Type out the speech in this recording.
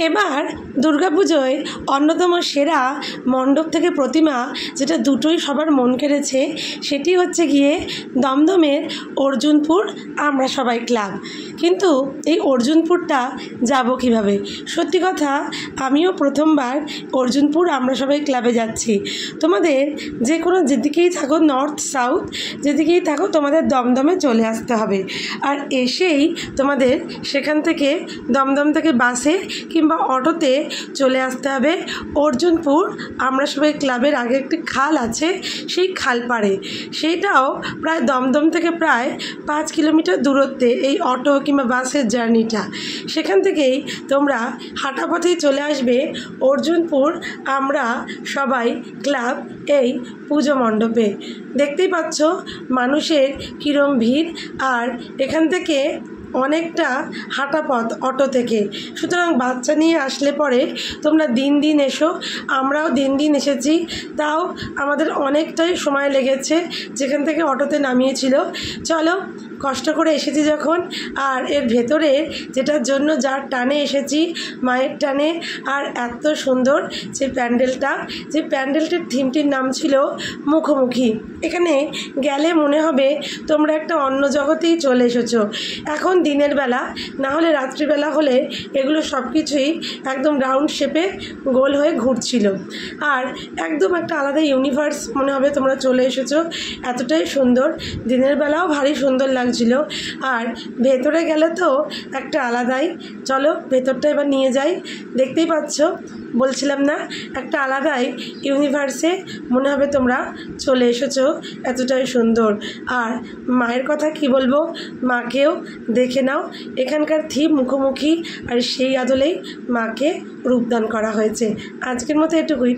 এবার দুর্গাপুজোয় অন্যতম সেরা মণ্ডপ থেকে প্রতিমা যেটা দুটোই সবার মন কেড়েছে সেটি হচ্ছে গিয়ে দমদমের অর্জুনপুর আমরা সবাই ক্লাব। কিন্তু এই অর্জুনপুরটা যাব কিভাবে? সত্যি কথা, আমিও প্রথমবার অর্জুনপুর আমরা সবাই ক্লাবে যাচ্ছি। তোমাদের যে কোনো যেদিকেই থাকো, নর্থ সাউথ যেদিকেই থাকো, তোমাদের দমদমে চলে আসতে হবে। আর এসেই তোমাদের সেখান থেকে দমদম থেকে বাসে কিংবা অটোতে চলে আসতে হবে অর্জুনপুর আমরা সবাই ক্লাবের আগে একটি খাল আছে, সেই খাল পাড়ে। সেইটাও প্রায় দমদম থেকে প্রায় 5 কিলোমিটার দূরত্বে এই অটো কিংবা বাসের জার্নিটা। সেখান থেকেই তোমরা হাঁটা পথেই চলে আসবে অর্জুনপুর আমরা সবাই ক্লাব এই পুজো মণ্ডপে। দেখতেই পাচ্ছ মানুষের কীরম ভিড়, আর এখান থেকে অনেকটা হাঁটা পথ অটো থেকে। সুতরাং বাচ্চা নিয়ে আসলে পরে তোমরা দিন দিন এসো, আমরাও দিন দিন এসেছি, তাও আমাদের অনেকটাই সময় লেগেছে যেখান থেকে অটোতে নামিয়েছিল। চলো, কষ্ট করে এসেছি যখন, আর এর ভেতরে যেটার জন্য যার টানে এসেছি, মায়ের টানে। আর এত সুন্দর যে প্যান্ডেলটা, যে প্যান্ডেলটির থিমটির নাম ছিল মুখোমুখি। এখানে গেলে মনে হবে তোমরা একটা অন্য জগতেই চলে এসেছো। এখন দিনের বেলা না হলে রাত্রিবেলা হলে এগুলো সব কিছুই একদম রাউন্ড শেপে গোল হয়ে ঘুরছিল, আর একদম একটা আলাদা ইউনিভার্স মনে হবে তোমরা চলে এসেছো। এতটাই সুন্দর, দিনের বেলাও ভারী সুন্দর লাগছিল। আর ভেতরে গেলে তো একটা আলাদাই। চলো ভেতরটা এবার নিয়ে যাই। দেখতেই পাচ্ছ, বলছিলাম না, একটা আলাদাই ইউনিভার্সে মনে হবে তোমরা চলে এসেছো, এতটাই সুন্দর। আর মায়ের কথা কি বলবো, মাকেও দেখে নাও। এখানকার থিম মুখোমুখি, আর সেই আদলেই মাকে রূপদান করা হয়েছে। আজকের মতো এটুকুই।